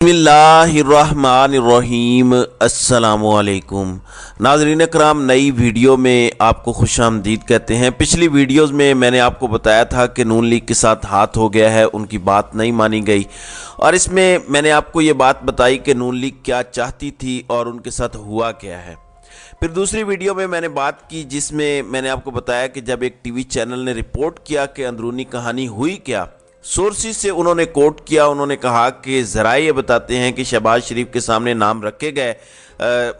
बिस्मिल्लाहिर्रहमानिर्रहीम। अस्सलामुअलैकुम नाज़रीन कराम, नई वीडियो में आपको खुश आमदीद कहते हैं। पिछली वीडियोस में मैंने आपको बताया था कि नून लीग के साथ हाथ हो गया है, उनकी बात नहीं मानी गई, और इसमें मैंने आपको ये बात बताई कि नून लीग क्या चाहती थी और उनके साथ हुआ क्या है। फिर दूसरी वीडियो में मैंने बात की जिसमें मैंने आपको बताया कि जब एक टीवी चैनल ने रिपोर्ट किया कि अंदरूनी कहानी हुई क्या, सोर्सेस से उन्होंने कोट किया। उन्होंने कहा कि ज़राए ये बताते हैं कि शहबाज शरीफ के सामने नाम रखे गए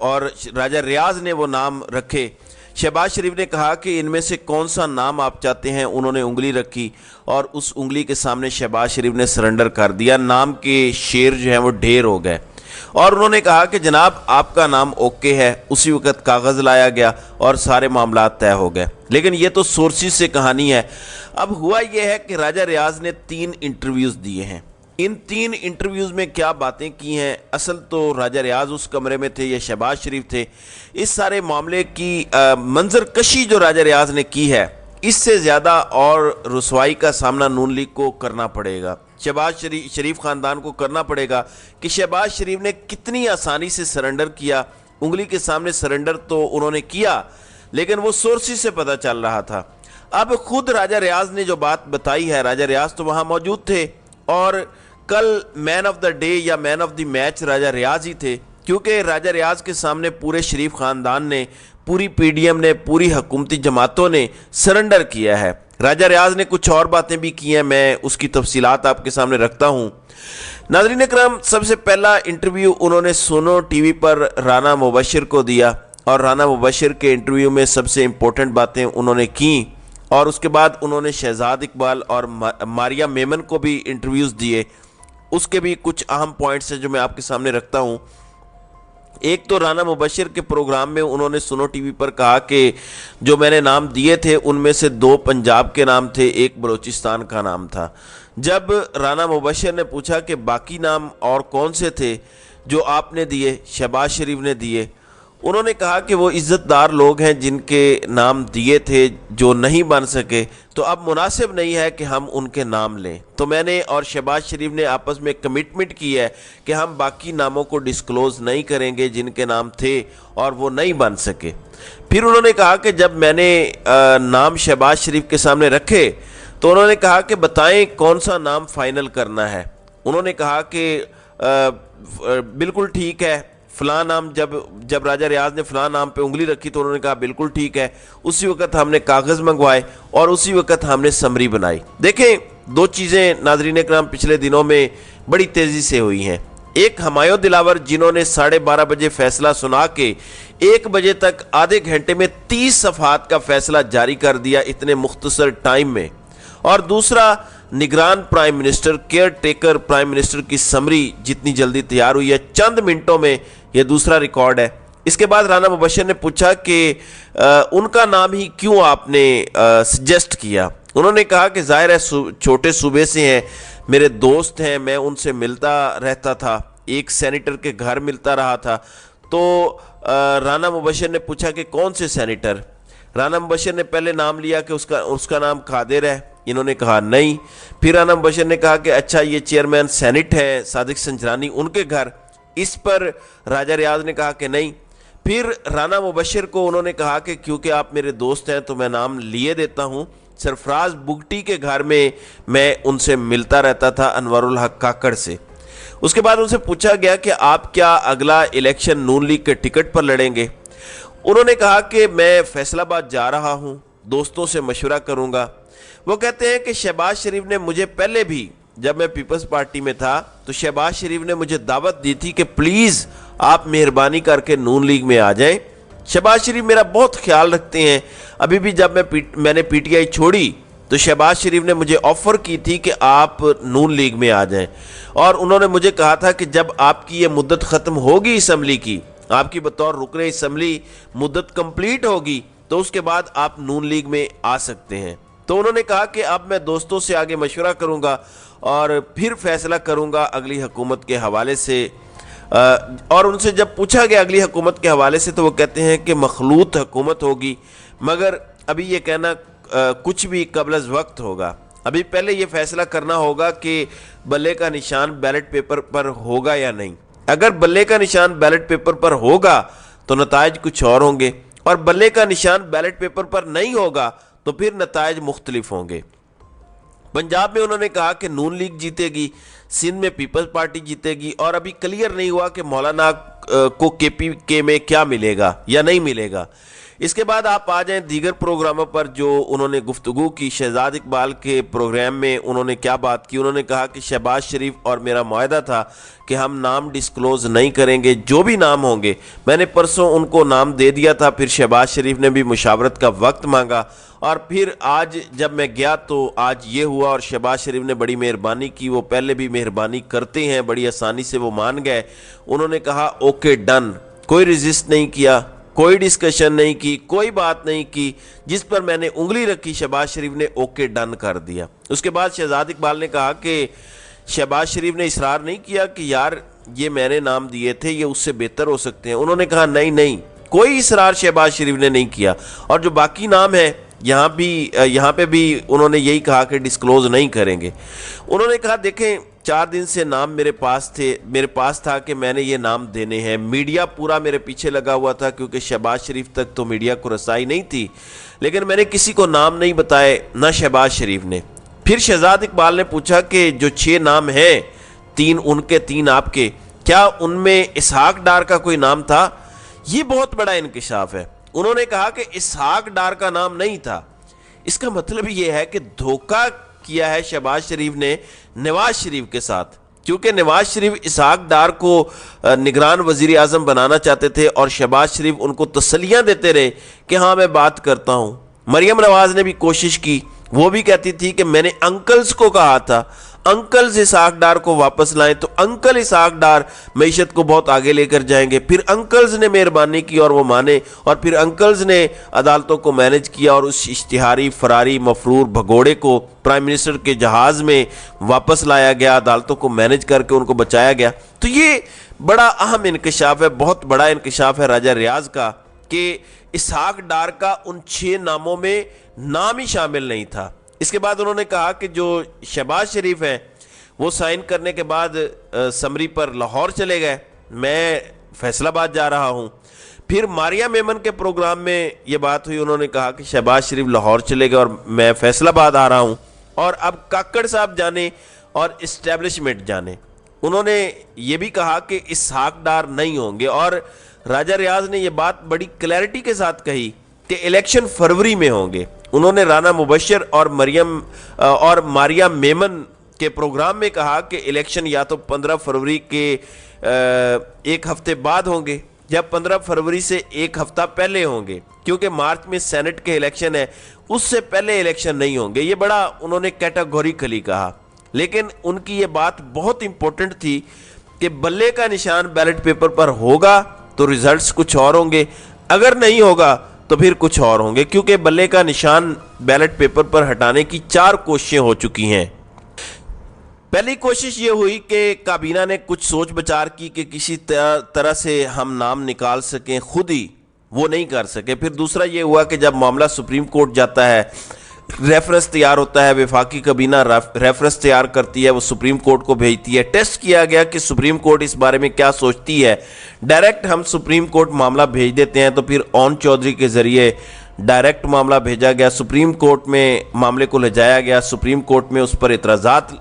और राजा रियाज ने वो नाम रखे। शहबाज शरीफ ने कहा कि इनमें से कौन सा नाम आप चाहते हैं। उन्होंने उंगली रखी और उस उंगली के सामने शहबाज शरीफ ने सरेंडर कर दिया। नाम के शेर जो हैं वो ढेर हो गए और उन्होंने कहा कि जनाब आपका नाम ओके है। उसी वक्त कागज़ लाया गया और सारे मामला तय हो गए। लेकिन ये तो सोर्सेस से कहानी है। अब हुआ यह है कि राजा रियाज ने 3 इंटरव्यूज़ दिए हैं। इन 3 इंटरव्यूज़ में क्या बातें की हैं, असल तो राजा रियाज उस कमरे में थे या शहबाज शरीफ थे, इस सारे मामले की मंजर कशी जो राजा रियाज ने की है, इससे ज़्यादा और रुसवाई का सामना नून लीग को करना पड़ेगा, शहबाज शरीफ ख़ानदान को करना पड़ेगा कि शहबाज शरीफ ने कितनी आसानी से सरेंडर किया। उंगली के सामने सरेंडर तो उन्होंने किया, लेकिन वो सोर्सेस से पता चल रहा था। अब खुद राजा रियाज ने जो बात बताई है, राजा रियाज तो वहाँ मौजूद थे और कल मैन ऑफ द डे या मैन ऑफ द मैच राजा रियाज ही थे, क्योंकि राजा रियाज के सामने पूरे शरीफ ख़ानदान ने, पूरी पीडीएम ने, पूरी हुकूमती जमातों ने सरेंडर किया है। राजा रियाज ने कुछ और बातें भी की हैं, मैं उसकी तफसीलात आपके सामने रखता हूँ। नाज़रीन करम, सबसे पहला इंटरव्यू उन्होंने सुनो टीवी पर राना मुबशिर को दिया और राना मुबशिर के इंटरव्यू में सबसे इम्पोर्टेंट बातें उन्होंने की और उसके बाद उन्होंने शहजाद इकबाल और मारिया मेमन को भी इंटरव्यूज़ दिए। उसके भी कुछ अहम पॉइंट्स हैं जो मैं आपके सामने रखता हूँ। एक तो राना मुबशिर के प्रोग्राम में उन्होंने सुनो टीवी पर कहा कि जो मैंने नाम दिए थे उनमें से 2 पंजाब के नाम थे, एक बलूचिस्तान का नाम था। जब राना मुबशिर ने पूछा कि बाकी नाम और कौन से थे जो आपने दिए, शहबाज शरीफ ने दिए, उन्होंने कहा कि वो इज़्ज़तदार लोग हैं जिनके नाम दिए थे जो नहीं बन सके, तो अब मुनासिब नहीं है कि हम उनके नाम लें। तो मैंने और शहबाज शरीफ ने आपस में कमिटमेंट की है कि हम बाकी नामों को डिस्क्लोज़ नहीं करेंगे जिनके नाम थे और वो नहीं बन सके। फिर उन्होंने कहा कि जब मैंने नाम शहबाज शरीफ के सामने रखे तो उन्होंने कहा कि बताएं कौन सा नाम फाइनल करना है। उन्होंने कहा कि बिल्कुल ठीक है, फ़लाँ नाम, जब राजा रियाज ने फ़लाँ नाम पे उंगली रखी तो उन्होंने कहा बिल्कुल ठीक है। उसी वक्त हमने कागज़ मंगवाए और उसी वक्त हमने समरी बनाई। देखें, 2 चीज़ें नाज़रीन इकराम पिछले दिनों में बड़ी तेज़ी से हुई हैं। एक हमायूं दिलावर जिन्होंने 12:30 बजे फ़ैसला सुना के 1 बजे तक आधे घंटे में 30 सफ़हात का फ़ैसला जारी कर दिया इतने मुख्तसर टाइम में, और दूसरा निगरान prime minister, care taker prime minister की समरी जितनी जल्दी तैयार हुई है, चंद मिनटों में, यह दूसरा रिकॉर्ड है। इसके बाद राना मुबशिर ने पूछा कि उनका नाम ही क्यों आपने सजेस्ट किया। उन्होंने कहा कि जाहिर है छोटे सूबे से हैं, मेरे दोस्त हैं, मैं उनसे मिलता रहता था, एक सेनेटर के घर मिलता रहा था। तो राना मुबशिर ने पूछा कि कौन से सेनेटर। राना मुबशिर ने पहले नाम लिया कि उसका नाम कादिर है। इन्होंने कहा नहीं। फिर राना मुबशिर ने कहा कि अच्छा ये चेयरमैन सेनेट है सादिक संजरानी, उनके घर। इस पर राजा रियाज ने कहा कि नहीं। फिर राना मुबशिर को उन्होंने कहा कि क्योंकि आप मेरे दोस्त हैं तो मैं नाम लिए देता हूँ, सरफराज बुगटी के घर में मैं उनसे मिलता रहता था, अनवरुल हक काकड़ से। उसके बाद उनसे पूछा गया कि आप क्या अगला इलेक्शन नून लीग के टिकट पर लड़ेंगे। उन्होंने कहा कि मैं फैसलाबाद जा रहा हूँ, दोस्तों से मशवरा करूँगा। वो कहते हैं कि शहबाज शरीफ ने मुझे पहले भी, जब मैं पीपल्स पार्टी में था तो शहबाज शरीफ ने मुझे दावत दी थी कि प्लीज़ आप मेहरबानी करके नून लीग में आ जाएं। शहबाज शरीफ मेरा बहुत ख्याल रखते हैं। अभी भी जब मैंने पीटीआई छोड़ी तो शहबाज शरीफ ने मुझे ऑफ़र की थी कि आप नून लीग में आ जाएं, और उन्होंने मुझे कहा था कि जब आपकी ये मुद्दत ख़त्म होगी असम्बली की, आपकी बतौर रुकने असम्बली मुद्दत कंप्लीट होगी, तो उसके बाद आप नून लीग में आ सकते हैं। तो उन्होंने कहा कि अब मैं दोस्तों से आगे मशवरा करूंगा और फिर फैसला करूंगा अगली हुकूमत के हवाले से। और उनसे जब पूछा गया अगली हुकूमत के हवाले से तो वो कहते हैं कि मखलूत हुकूमत होगी, मगर अभी ये कहना कुछ भी कबल वक्त होगा। अभी पहले ये फैसला करना होगा कि बल्ले का निशान बैलेट पेपर पर होगा या नहीं। अगर बल्ले का निशान बैलेट पेपर पर होगा तो नताइज कुछ और होंगे, और बल्ले का निशान बैलेट पेपर पर नहीं होगा तो फिर नताइज मुख्तलिफ होंगे। पंजाब में उन्होंने कहा कि नून लीग जीतेगी, सिंध में पीपल्स पार्टी जीतेगी, और अभी क्लियर नहीं हुआ कि मौलाना को केपीके में क्या मिलेगा या नहीं मिलेगा। इसके बाद आप आ जाएं दीगर प्रोग्रामों पर जो उन्होंने गुफ्तगू की। शहजाद इकबाल के प्रोग्राम में उन्होंने क्या बात की, उन्होंने कहा कि शहबाज शरीफ और मेरा मुआहदा था कि हम नाम डिस्क्लोज नहीं करेंगे, जो भी नाम होंगे। मैंने परसों उनको नाम दे दिया था, फिर शहबाज शरीफ ने भी मुशावरत का वक्त मांगा, और फिर आज जब मैं गया तो आज ये हुआ, और शहबाज शरीफ ने बड़ी मेहरबानी की। वो पहले भी मेहरबानी करते हैं, बड़ी आसानी से वो मान गए। उन्होंने कहा ओके डन, कोई रेजिस्ट नहीं किया, कोई डिस्कशन नहीं की, कोई बात नहीं की। जिस पर मैंने उंगली रखी शहबाज शरीफ ने ओके डन कर दिया। उसके बाद शहजाद इकबाल ने कहा कि शहबाज शरीफ ने इसरार नहीं किया कि यार ये मैंने नाम दिए थे, ये उससे बेहतर हो सकते हैं। उन्होंने कहा नहीं नहीं, कोई इसरार शहबाज शरीफ ने नहीं किया। और जो बाकी नाम है यहाँ पे भी उन्होंने यही कहा कि डिस्क्लोज नहीं करेंगे। उन्होंने कहा देखें 4 दिन से नाम मेरे पास था कि मैंने ये नाम देने हैं। मीडिया पूरा मेरे पीछे लगा हुआ था क्योंकि शहबाज शरीफ तक तो मीडिया को रसाई नहीं थी, लेकिन मैंने किसी को नाम नहीं बताए, ना शहबाज शरीफ ने। फिर शहजाद इकबाल ने पूछा कि जो 6 नाम हैं, 3 उनके 3 आपके, क्या उनमें इसहाक डार का कोई नाम था? ये बहुत बड़ा इंकिशाफ है। उन्होंने कहा कि इसहाक डार का नाम नहीं था। इसका मतलब ये है कि धोखा किया है शहबाज शरीफ ने नवाज शरीफ के साथ, क्योंकि नवाज शरीफ इसहाक डार को निगरान वजीर आजम बनाना चाहते थे और शहबाज शरीफ उनको तसलियां देते रहे कि हाँ मैं बात करता हूं। मरियम नवाज ने भी कोशिश की, वो भी कहती थी कि मैंने अंकल्स को कहा था अंकल्स इसहाक डार को वापस लाएं, तो अंकल इसहाक डार मईशत को बहुत आगे लेकर जाएंगे। फिर अंकल्स ने मेहरबानी की और वो माने, और फिर अंकल्स ने अदालतों को मैनेज किया और उस इश्तिहारी फरारी मफरूर भगोड़े को प्राइम मिनिस्टर के जहाज़ में वापस लाया गया, अदालतों को मैनेज करके उनको बचाया गया। तो ये बड़ा अहम इंकशाफ है, बहुत बड़ा इंकशाफ है राजा रियाज का कि इसहाक डार का उन 6 नामों में नाम ही शामिल नहीं था। इसके बाद उन्होंने कहा कि जो शहबाज शरीफ हैं वो साइन करने के बाद समरी पर लाहौर चले गए, मैं फैसलाबाद जा रहा हूं। फिर मारिया मेमन के प्रोग्राम में ये बात हुई, उन्होंने कहा कि शहबाज शरीफ लाहौर चले गए और मैं फैसलाबाद आ रहा हूं। और अब काकड़ साहब जाने और इस्टेब्लिशमेंट जाने, उन्होंने ये भी कहा कि इसहाक डार नहीं होंगे। और राजा रियाज ने यह बात बड़ी क्लैरिटी के साथ कही कि इलेक्शन फरवरी में होंगे। उन्होंने राना मुबशर और मारिया मेमन के प्रोग्राम में कहा कि इलेक्शन या तो 15 फरवरी के 1 हफ्ते बाद होंगे या 15 फरवरी से 1 हफ्ता पहले होंगे, क्योंकि मार्च में सेनेट के इलेक्शन है, उससे पहले इलेक्शन नहीं होंगे। ये बड़ा उन्होंने कैटेगोरिकली कहा, लेकिन उनकी ये बात बहुत इंपॉर्टेंट थी कि बल्ले का निशान बैलेट पेपर पर होगा तो रिजल्ट्स कुछ और होंगे, अगर नहीं होगा तो फिर कुछ और होंगे, क्योंकि बल्ले का निशान बैलेट पेपर पर हटाने की 4 कोशिशें हो चुकी हैं। पहली कोशिश ये हुई कि काबीना ने कुछ सोच विचार की कि किसी तरह से हम नाम निकाल सकें, खुद ही वो नहीं कर सके। फिर दूसरा ये हुआ कि जब मामला सुप्रीम कोर्ट जाता है, रेफरेंस तैयार होता है, वफाकी काबीना रेफरेंस तैयार करती है, वो सुप्रीम कोर्ट को भेजती है। टेस्ट किया गया कि सुप्रीम कोर्ट इस बारे में क्या सोचती है। डायरेक्ट हम सुप्रीम कोर्ट मामला भेज देते हैं, तो फिर ओन चौधरी के ज़रिए डायरेक्ट मामला भेजा गया, सुप्रीम कोर्ट में मामले को ले जाया गया, सुप्रीम कोर्ट में उस पर इतराज़ात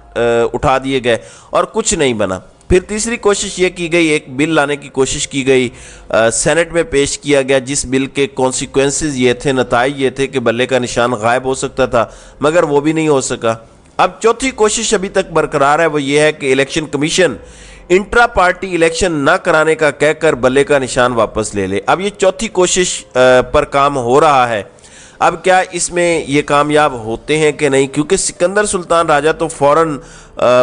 उठा दिए गए और कुछ नहीं बना। फिर तीसरी कोशिश ये की गई, एक बिल लाने की कोशिश की गई, सेनेट में पेश किया गया, जिस बिल के कॉन्सिक्वेंसेस ये थे, नताइज ये थे कि बल्ले का निशान गायब हो सकता था, मगर वो भी नहीं हो सका। अब चौथी कोशिश अभी तक बरकरार है, वो ये है कि election commission intra party election ना कराने का कहकर बल्ले का निशान वापस ले ले। अब ये चौथी कोशिश पर काम हो रहा है। अब क्या इसमें ये कामयाब होते हैं कि नहीं, क्योंकि सिकंदर सुल्तान राजा तो फौरन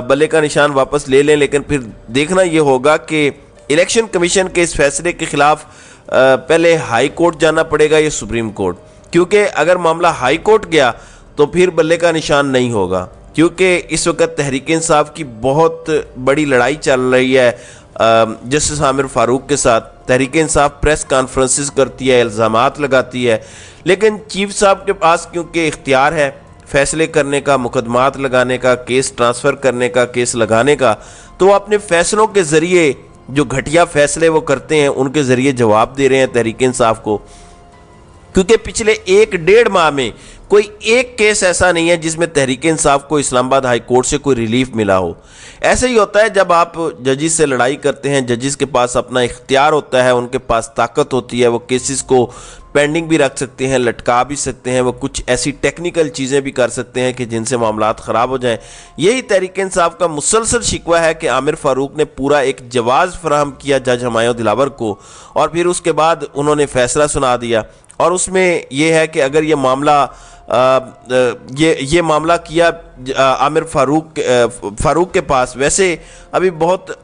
बल्ले का निशान वापस ले लें, लेकिन फिर देखना ये होगा कि इलेक्शन कमीशन के इस फैसले के खिलाफ पहले हाई कोर्ट जाना पड़ेगा या सुप्रीम कोर्ट, क्योंकि अगर मामला हाई कोर्ट गया तो फिर बल्ले का निशान नहीं होगा, क्योंकि इस वक्त तहरीक इंसाफ की बहुत बड़ी लड़ाई चल रही है जस्टिस आमिर फारूक के साथ। तहरीक इंसाफ प्रेस कॉन्फ्रेंसेस करती है, इल्ज़ामात लगाती है, लेकिन चीफ साहब के पास क्योंकि इख्तियार है फैसले करने का, मुकदमात लगाने का, केस ट्रांसफ़र करने का, केस लगाने का, तो वो अपने फैसलों के ज़रिए जो घटिया फैसले वो करते हैं उनके ज़रिए जवाब दे रहे हैं तहरीक इंसाफ को। क्योंकि पिछले 1-1.5 माह में कोई एक केस ऐसा नहीं है जिसमें तहरीक इंसाफ को इस्लामाबाद हाई कोर्ट से कोई रिलीफ मिला हो। ऐसे ही होता है जब आप जजिस से लड़ाई करते हैं, जजिस के पास अपना इख्तियार होता है, उनके पास ताकत होती है, वो केसेस को पेंडिंग भी रख सकते हैं, लटका भी सकते हैं, वो कुछ ऐसी टेक्निकल चीज़ें भी कर सकते हैं कि जिनसे मामलात ख़राब हो जाएं। यही तहरीक इंसाफ का मुसलसल शिकवा है कि आमिर फ़ारूक ने पूरा एक जवाज़ फराहम किया जज हुमायूं दिलावर को, और फिर उसके बाद उन्होंने फ़ैसला सुना दिया। और उसमें यह है कि अगर ये मामला ये मामला किया आमिर फ़ारूक के पास, वैसे अभी बहुत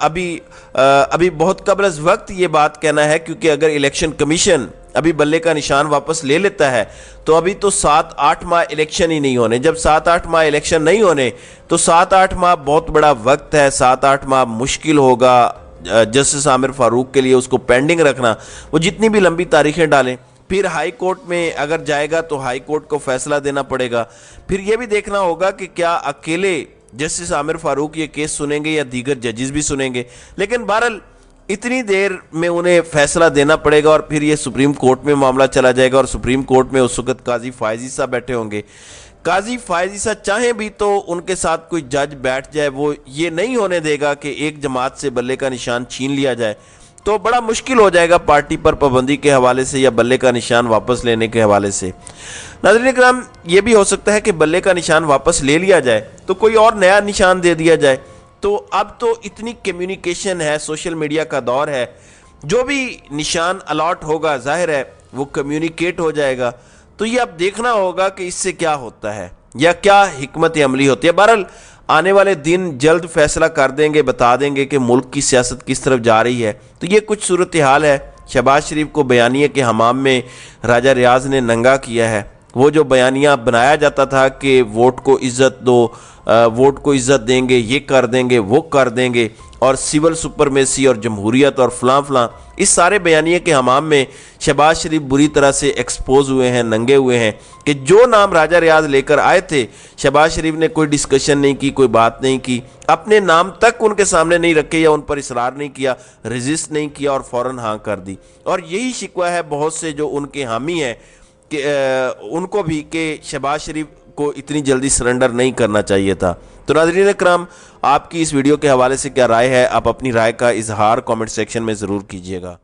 कबल अज़ वक्त ये बात कहना है, क्योंकि अगर इलेक्शन कमीशन अभी बल्ले का निशान वापस ले लेता है तो अभी तो 7-8 माह इलेक्शन ही नहीं होने। जब 7-8 माह इलेक्शन नहीं होने तो 7-8 माह बहुत बड़ा वक्त है, 7-8 माह मुश्किल होगा जस्टिस आमिर फ़ारूक के लिए उसको पेंडिंग रखना। वो जितनी भी लंबी तारीखें डालें, फिर हाई कोर्ट में अगर जाएगा तो हाई कोर्ट को फैसला देना पड़ेगा। फिर यह भी देखना होगा कि क्या अकेले जस्टिस आमिर फ़ारूक ये केस सुनेंगे या दीगर जजेस भी सुनेंगे। लेकिन बहरहाल इतनी देर में उन्हें फैसला देना पड़ेगा और फिर ये सुप्रीम कोर्ट में मामला चला जाएगा, और सुप्रीम कोर्ट में उस वक्त काजी फ़ायज़ ईसा बैठे होंगे। काजी फ़ायज़ ईसा चाहें भी तो उनके साथ कोई जज बैठ जाए, वो ये नहीं होने देगा कि एक जमात से बल्ले का निशान छीन लिया जाए। तो बड़ा मुश्किल हो जाएगा पार्टी पर पाबंदी के हवाले से या बल्ले का निशान वापस लेने के हवाले से। नाज़रीन इकराम, ये भी हो सकता है कि बल्ले का निशान वापस ले लिया जाए तो कोई और नया निशान दे दिया जाए। तो अब तो इतनी कम्युनिकेशन है, सोशल मीडिया का दौर है, जो भी निशान अलॉट होगा जाहिर है वो कम्युनिकेट हो जाएगा। तो ये अब देखना होगा कि इससे क्या होता है या क्या हिकमत अमली होती है। बहरहाल आने वाले दिन जल्द फैसला कर देंगे, बता देंगे कि मुल्क की सियासत किस तरफ जा रही है। तो ये कुछ सूरत हाल है। शहबाज शरीफ को बयानिया के हमाम में राजा रियाज ने नंगा किया है। वो जो बयानिया बनाया जाता था कि वोट को इज़्ज़त दो, वोट को इज़्ज़त देंगे, ये कर देंगे, वो कर देंगे, और सिविल सुपरमेसी और जमहूरियत और फलां, इस सारे बयानिए के हमाम में शहबाज शरीफ बुरी तरह से एक्सपोज हुए हैं, नंगे हुए हैं कि जो नाम राजा रियाज लेकर आए थे शहबाज शरीफ ने कोई डिस्कशन नहीं की, कोई बात नहीं की, अपने नाम तक उनके सामने नहीं रखे या उन पर इसरार नहीं किया, रेजिस्ट नहीं किया और फ़ौरन हाँ कर दी। और यही शिकवा है बहुत से जो उनके हामी हैं कि उनको भी कि शहबाज शरीफ को इतनी जल्दी सरेंडर नहीं करना चाहिए था। तो नाज़रीन इकराम, आपकी इस वीडियो के हवाले से क्या राय है? आप अपनी राय का इजहार कमेंट सेक्शन में ज़रूर कीजिएगा।